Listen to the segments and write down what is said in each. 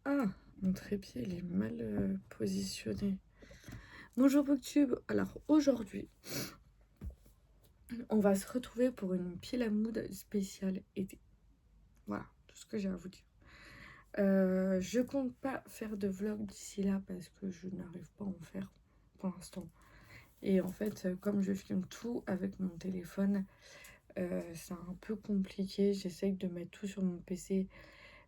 Ah, mon trépied, il est mal positionné. Bonjour Booktube. Alors aujourd'hui, on va se retrouver pour une pile à mood spéciale été. Voilà, tout ce que j'ai à vous dire. Je compte pas faire de vlog d'ici là parce que je n'arrive pas à en faire pour l'instant. Et en fait, comme je filme tout avec mon téléphone, c'est un peu compliqué. J'essaye de mettre tout sur mon PC,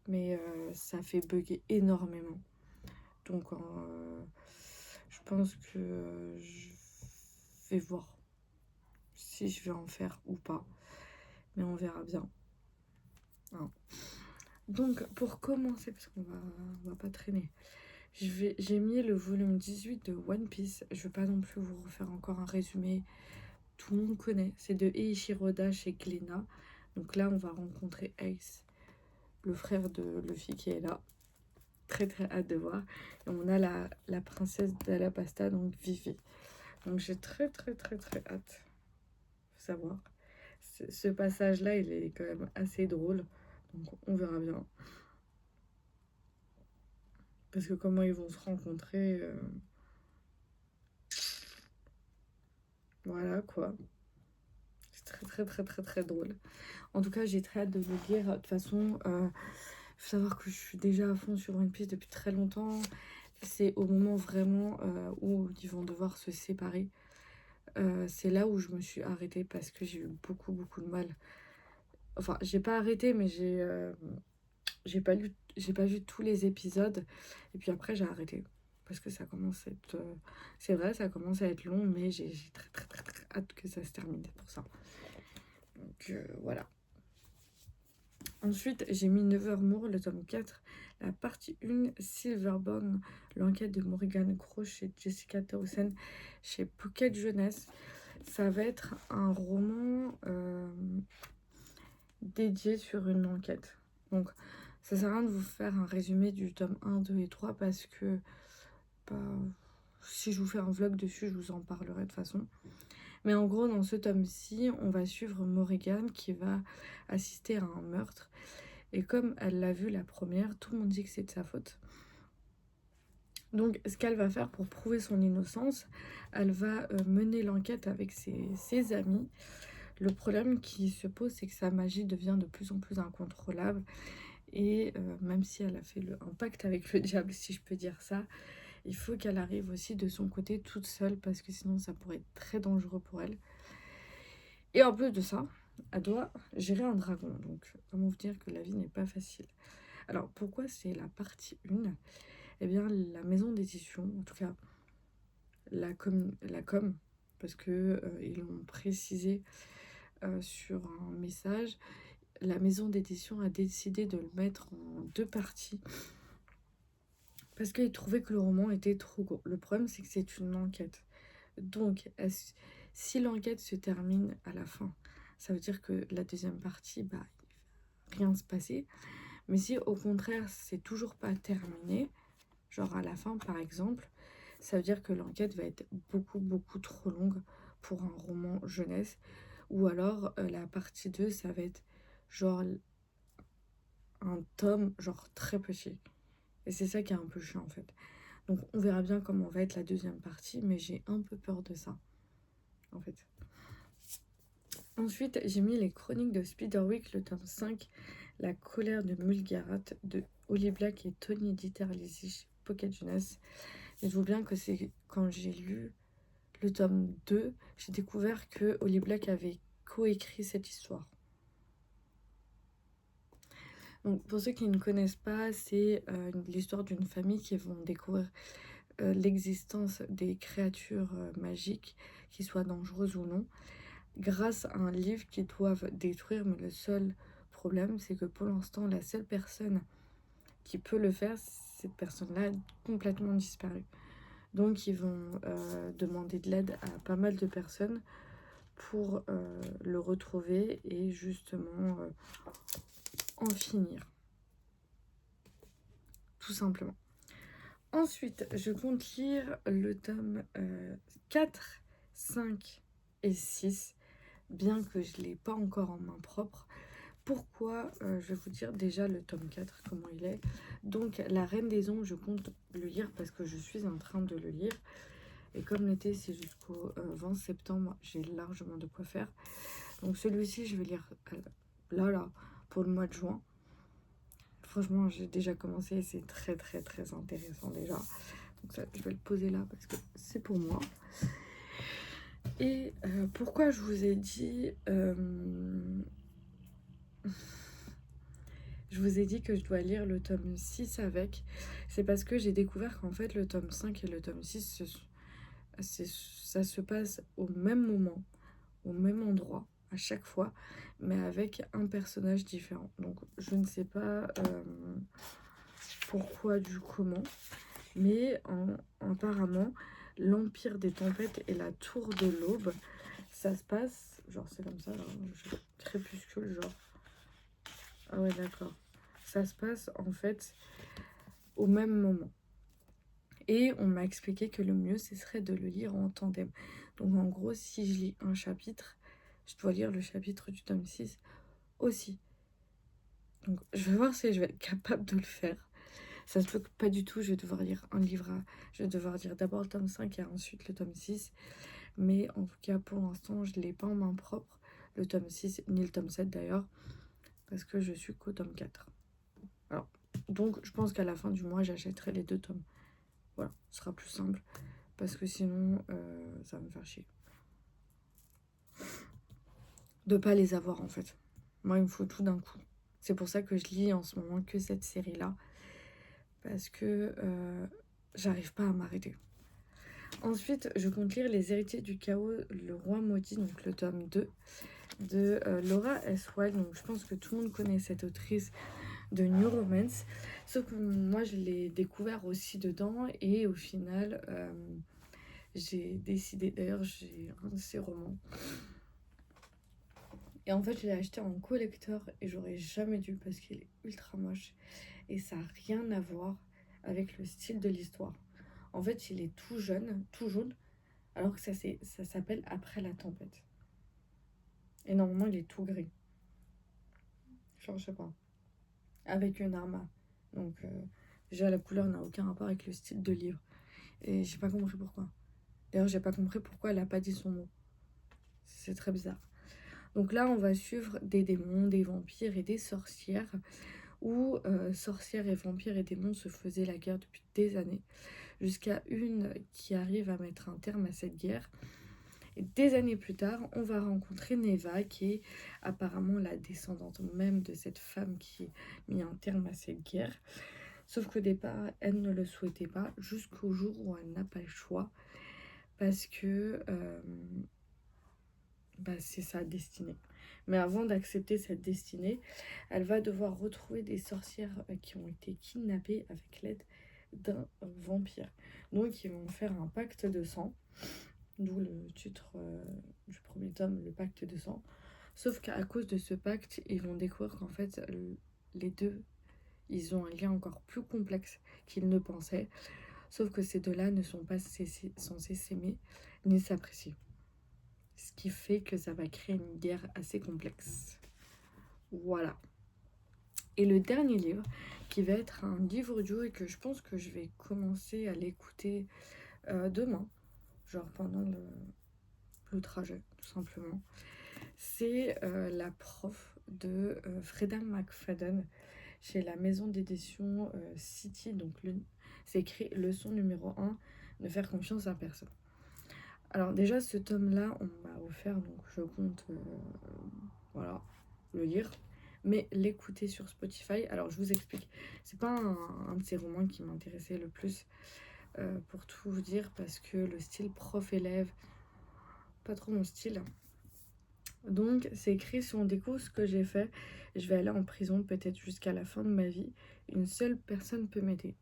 mais ça fait bugger énormément. Donc, je pense que je vais voir si je vais en faire ou pas. Mais on verra bien. Hein. Donc, pour commencer, parce qu'on va pas traîner, j'ai mis le volume 18 de One Piece. Je vais pas non plus vous refaire encore un résumé. Tout le monde connaît. C'est de Eiichiro Oda chez Glénat. Donc là, on va rencontrer Ace, le frère de Luffy qui est là. Très très hâte de voir. Et on a la princesse d'Alabasta, donc Vivi. Donc j'ai très très très très hâte. Faut savoir. Ce passage-là, il est quand même assez drôle. Donc on verra bien. Parce que comment ils vont se rencontrer, voilà quoi. C'est très très très très très drôle. En tout cas, j'ai très hâte de le lire. De toute façon, faut savoir que je suis déjà à fond sur One Piece depuis très longtemps. C'est au moment vraiment où ils vont devoir se séparer. C'est là où je me suis arrêtée parce que j'ai eu beaucoup beaucoup de mal. Enfin, j'ai pas arrêté, mais j'ai pas vu tous les épisodes. Et puis après, j'ai arrêté. Parce que ça commence à être... c'est vrai, ça commence à être long, mais j'ai très, très, très, très hâte que ça se termine pour ça. Donc, voilà. Ensuite, j'ai mis Nevermore, le tome 4, la partie 1, Silverborn, l'enquête de Morrigan Crow chez Jessica Townsend, chez Pocket Jeunesse. Ça va être un roman dédié sur une enquête. Donc, ça sert à rien de vous faire un résumé du tome 1, 2 et 3 parce que bah, si je vous fais un vlog dessus, je vous en parlerai de toute façon. Mais en gros, dans ce tome-ci, on va suivre Morrigan qui va assister à un meurtre. Et comme elle l'a vu la première, tout le monde dit que c'est de sa faute. Donc, ce qu'elle va faire pour prouver son innocence, elle va mener l'enquête avec ses amis. Le problème qui se pose, c'est que sa magie devient de plus en plus incontrôlable. Et même si elle a fait un pacte avec le diable, si je peux dire ça, il faut qu'elle arrive aussi de son côté toute seule parce que sinon ça pourrait être très dangereux pour elle. Et en plus de ça, elle doit gérer un dragon. Donc, comment vous dire que la vie n'est pas facile. Alors, pourquoi c'est la partie 1 ? Eh bien, la maison d'édition, en tout cas la com parce que ils l'ont précisé sur un message, la maison d'édition a décidé de le mettre en 2 parties parce qu'ils trouvaient que le roman était trop gros. Le problème, c'est que c'est une enquête. Donc, si l'enquête se termine à la fin, ça veut dire que la deuxième partie, bah, rien se passer. Mais si au contraire, c'est toujours pas terminé, genre à la fin par exemple, ça veut dire que l'enquête va être beaucoup beaucoup trop longue pour un roman jeunesse. Ou alors la partie 2, ça va être genre un tome genre très petit. Et c'est ça qui est un peu chiant en fait. Donc on verra bien comment va être la deuxième partie, mais j'ai un peu peur de ça en fait. Ensuite, j'ai mis les chroniques de Spiderwick, le tome 5, La colère de Mulgarat, de Holly Black et Tony Diterlisi chez Pocket Jeunesse. Dites-vous bien que c'est quand j'ai lu le tome 2, j'ai découvert que Holly Black avait coécrit cette histoire. Donc, pour ceux qui ne connaissent pas, c'est l'histoire d'une famille qui vont découvrir l'existence des créatures magiques, qui soient dangereuses ou non, grâce à un livre qu'ils doivent détruire. Mais le seul problème, c'est que pour l'instant, la seule personne qui peut le faire, cette personne-là a complètement disparu. Donc ils vont demander de l'aide à pas mal de personnes pour le retrouver et justement en finir. Tout simplement. Ensuite, je compte lire le tome 4, 5 et 6, bien que je ne l'ai pas encore en main propre. pourquoi je vais vous dire déjà le tome 4, comment il est. Donc, La Reine des Ombres, je compte le lire parce que je suis en train de le lire. Et comme l'été, c'est jusqu'au 20 septembre, j'ai largement de quoi faire. Donc, celui-ci, je vais lire là, pour le mois de juin. Franchement, j'ai déjà commencé, c'est très, très, très intéressant déjà. Donc, ça, je vais le poser là parce que c'est pour moi. Et pourquoi je vous ai dit... Je vous ai dit que je dois lire le tome 6 avec. C'est parce que j'ai découvert qu'en fait, le tome 5 et le tome 6, ça se passe au même moment, au même endroit, à chaque fois, mais avec un personnage différent. Donc, je ne sais pas pourquoi du comment, mais apparemment, l'Empire des Tempêtes et la Tour de l'Aube, ça se passe, genre c'est comme ça, crépuscule, genre. Ah ouais, d'accord. Ça se passe en fait au même moment. Et on m'a expliqué que le mieux, ce serait de le lire en tandem. Donc en gros, si je lis un chapitre, je dois lire le chapitre du tome 6 aussi. Donc je vais voir si je vais être capable de le faire. Ça se peut que pas du tout, je vais devoir lire un livre. Je vais devoir lire d'abord le tome 5 et ensuite le tome 6. Mais en tout cas, pour l'instant, je ne l'ai pas en main propre, le tome 6, ni le tome 7 d'ailleurs, parce que je suis qu'au tome 4. Alors, donc je pense qu'à la fin du mois, j'achèterai les 2 tomes. Voilà, ce sera plus simple, parce que sinon, ça va me faire chier de pas les avoir en fait. Moi, il me faut tout d'un coup. C'est pour ça que je lis en ce moment que cette série-là, parce que j'arrive pas à m'arrêter. Ensuite, je compte lire Les Héritiers du Chaos, le Roi Maudit, donc le tome 2, de Laura S. Wilde. Donc je pense que tout le monde connaît cette autrice de New Romance, sauf que moi je l'ai découvert aussi dedans, et au final j'ai décidé, d'ailleurs j'ai un de ses romans, et en fait je l'ai acheté en collector et j'aurais jamais dû parce qu'il est ultra moche et ça n'a rien à voir avec le style de l'histoire. En fait il est tout jeune, tout jaune, alors que ça s'appelle Après la tempête, et normalement il est tout gris, genre je sais pas, avec une arme. Donc déjà la couleur n'a aucun rapport avec le style de livre. Et j'ai pas compris pourquoi. D'ailleurs j'ai pas compris pourquoi elle a pas dit son mot. C'est très bizarre. Donc là on va suivre des démons, des vampires et des sorcières. Où sorcières et vampires et démons se faisaient la guerre depuis des années. Jusqu'à une qui arrive à mettre un terme à cette guerre. Et des années plus tard, on va rencontrer Neva, qui est apparemment la descendante même de cette femme qui a mis un terme à cette guerre. Sauf qu'au départ, elle ne le souhaitait pas, jusqu'au jour où elle n'a pas le choix, parce que c'est sa destinée. Mais avant d'accepter cette destinée, elle va devoir retrouver des sorcières qui ont été kidnappées avec l'aide d'un vampire. Donc ils vont faire un pacte de sang, d'où le titre du premier tome, le pacte de sang. Sauf qu'à cause de ce pacte, ils vont découvrir qu'en fait, les deux, ils ont un lien encore plus complexe qu'ils ne pensaient. Sauf que ces deux-là ne sont pas censés s'aimer ni s'apprécier. Ce qui fait que ça va créer une guerre assez complexe. Voilà. Et le dernier livre, qui va être un livre audio et que je pense que je vais commencer à l'écouter demain, genre pendant le trajet, tout simplement. C'est La prof de Freda McFadden chez la maison d'édition City. Donc c'est écrit leçon numéro 1, ne faire confiance à personne. Alors déjà ce tome là on m'a offert, donc je compte voilà, le lire, mais l'écouter sur Spotify. Alors je vous explique, c'est pas un de ces romans qui m'intéressait le plus pour tout vous dire, parce que le style prof-élève, pas trop mon style. Donc c'est écrit: si on découvre ce que j'ai fait, je vais aller en prison peut-être jusqu'à la fin de ma vie, une seule personne peut m'aider.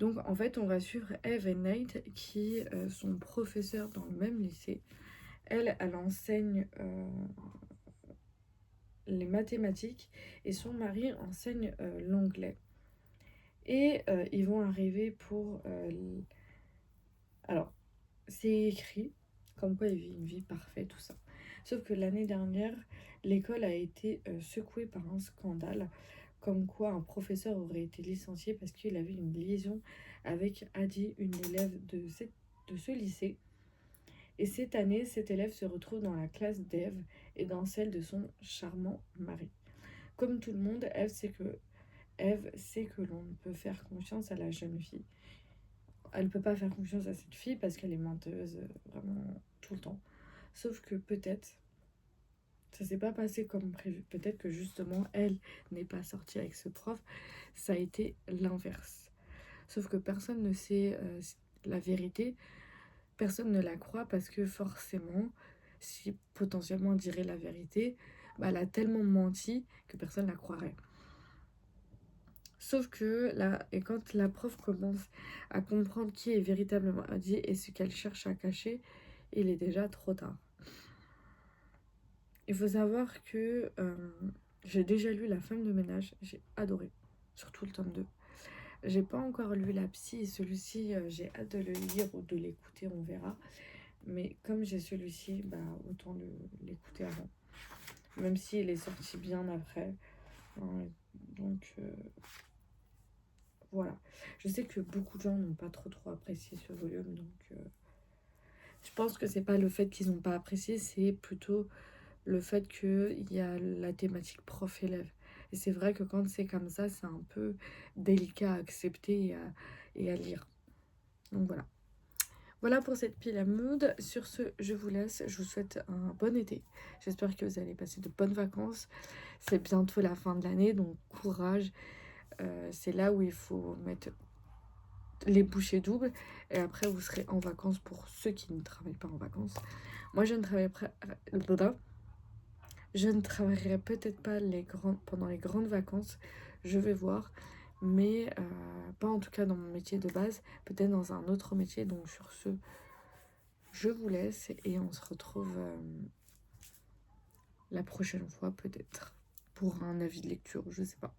Donc en fait on va suivre Eve et Nate qui sont professeurs dans le même lycée. Elle enseigne les mathématiques et son mari enseigne l'anglais. Et ils vont arriver pour... Alors, c'est écrit comme quoi il vit une vie parfaite, tout ça. Sauf que l'année dernière, l'école a été secouée par un scandale, comme quoi un professeur aurait été licencié parce qu'il avait une liaison avec Adi, une élève de ce lycée. Et cette année, cet élève se retrouve dans la classe d'Ève et dans celle de son charmant mari. Comme tout le monde, Ève sait que l'on ne peut faire confiance à la jeune fille. Elle ne peut pas faire confiance à cette fille parce qu'elle est menteuse vraiment tout le temps. Sauf que peut-être, ça s'est pas passé comme prévu. Peut-être que justement, elle n'est pas sortie avec ce prof. Ça a été l'inverse. Sauf que personne ne sait la vérité. Personne ne la croit parce que forcément, si potentiellement on dirait la vérité, bah, elle a tellement menti que personne ne la croirait. Sauf que là, et quand la prof commence à comprendre qui est véritablement Adi et ce qu'elle cherche à cacher, il est déjà trop tard. Il faut savoir que j'ai déjà lu La femme de ménage, j'ai adoré, surtout le tome 2. J'ai pas encore lu La psy et celui-ci, j'ai hâte de le lire ou de l'écouter, on verra. Mais comme j'ai celui-ci, bah, autant l'écouter avant. Même s'il est sorti bien après. Hein, donc voilà. Je sais que beaucoup de gens n'ont pas trop apprécié ce volume. Donc je pense que c'est pas le fait qu'ils n'ont pas apprécié, c'est plutôt le fait qu'il y a la thématique prof-élève. Et c'est vrai que quand c'est comme ça, c'est un peu délicat à accepter et à lire. Donc voilà. Voilà pour cette pile à mood. Sur ce, je vous laisse. Je vous souhaite un bon été. J'espère que vous allez passer de bonnes vacances. C'est bientôt la fin de l'année, donc courage. C'est là où il faut mettre les bouchées doubles. Et après, vous serez en vacances pour ceux qui ne travaillent pas en vacances. Moi, je ne travaillerai peut-être pas pendant les grandes vacances. Je vais voir. Mais pas en tout cas dans mon métier de base. Peut-être dans un autre métier. Donc sur ce, je vous laisse et on se retrouve la prochaine fois peut-être pour un avis de lecture, je sais pas.